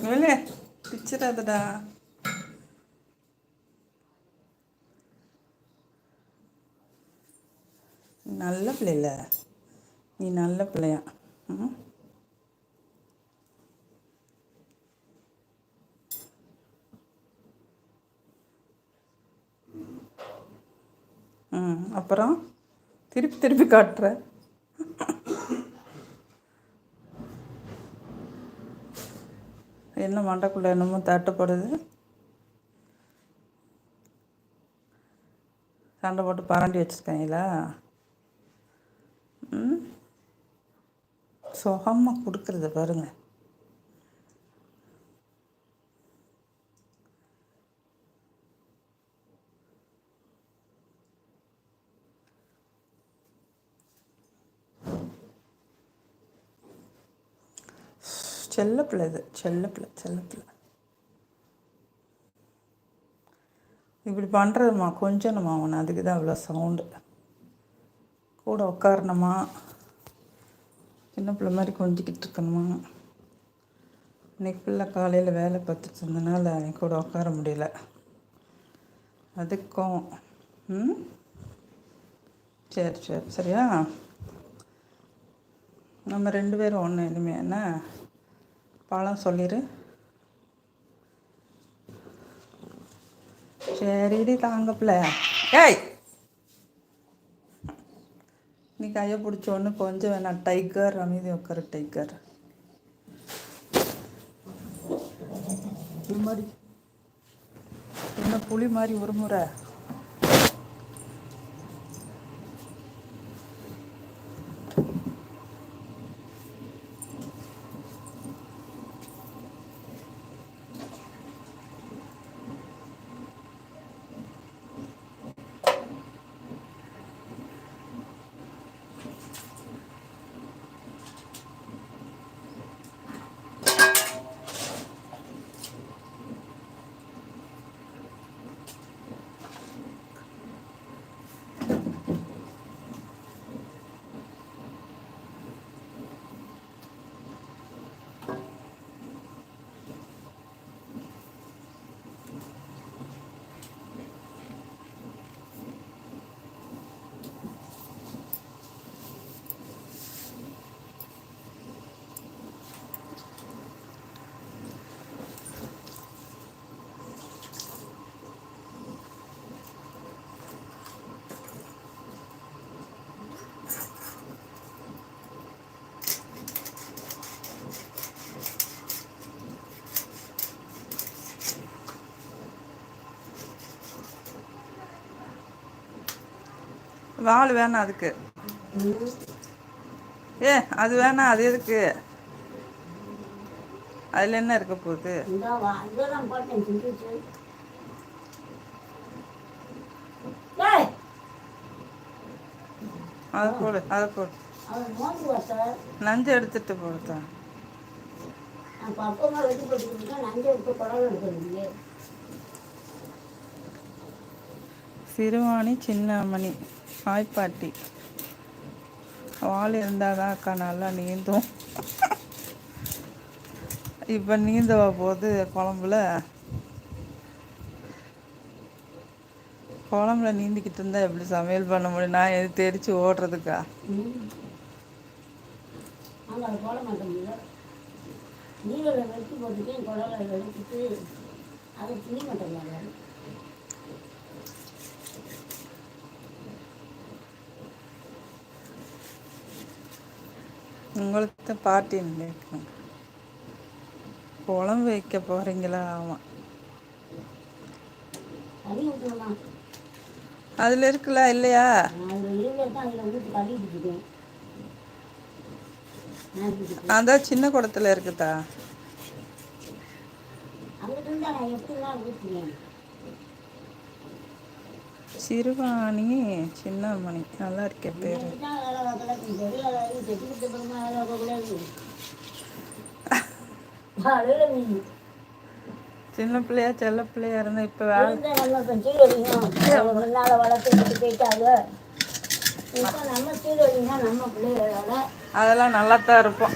வெளியே பிச்சிடாதடா. நல்ல பிள்ளைல, நீ நல்ல பிள்ளையா. ம் ம் அப்புறம் திருப்பி திருப்பி காட்டுற. என்ன மண்டைக்குள்ள என்னமோ தட்டுப்படுது. சண்டை போட்டு பரண்டி வச்சுருக்காங்களா? ம் சுகமாக கொடுக்குறத பாருங்க. செல்ல பிள்ளை இது, செல்ல பிள்ளை, செல்ல பிள்ளை. இப்படி பண்ணுறதுமா கொஞ்சணுமா அவனை, அதுக்கு தான் அவ்வளோ சவுண்டு. கூட உட்காரணுமா, சின்ன பிள்ளை மாதிரி கொஞ்சிக்கிட்டு இருக்கணுமா. இன்னைக்கு பிள்ளை காலையில் வேலை பார்த்துட்டு இருந்தனால அன்னைக்கு கூட உட்கார முடியல. அதுக்கும் ம் சரி சரி சரியா. நம்ம 2 பேரும் ஒன்று இனிமே என்ன பழம் சொல்லிடு. சரிடி தாங்கப்பில்ல. ஏய் நீ கையை பிடிச்சோன்னு கொஞ்சம் வேணாம். டைகர் அமைதி உட்காரு. டைகர் இது மாதிரி என்ன புலி மாதிரி ஒரு முறை வாள் வேணாம் அதுக்கு. அது வேணாம். அது எதுக்கு? அதில் என்ன இருக்க போகுது? அதை போடு, அதை போடு. நஞ்சு எடுத்துட்டு போடுதா. சிறுவாணி சின்னமணி ஹாய் பாட்டி. வாள் இருந்தால் தான் அக்கா நல்லா நீந்தும். இப்போ நீந்தவா போது குழம்புல நீந்திக்கிட்டு இருந்தா எப்படி சமையல் பண்ண முடியும்? நான் எது தெரிச்சு ஓடுறதுக்கா? உங்களுக்கு பார்ட்டி நினைக்கணும். குழம்பு வைக்க போகிறீங்களா? ஆமாம், அதில் இருக்குல்ல இல்லையா? அதான் சின்ன குடத்துல இருக்குதா. சிறுவாணி சின்னமணி நல்லா இருக்கே பேரு. சின்ன பிள்ளையா செல்ல பிள்ளையா இருந்தா இப்ப அதெல்லாம் நல்லாத்தான் இருப்போம்.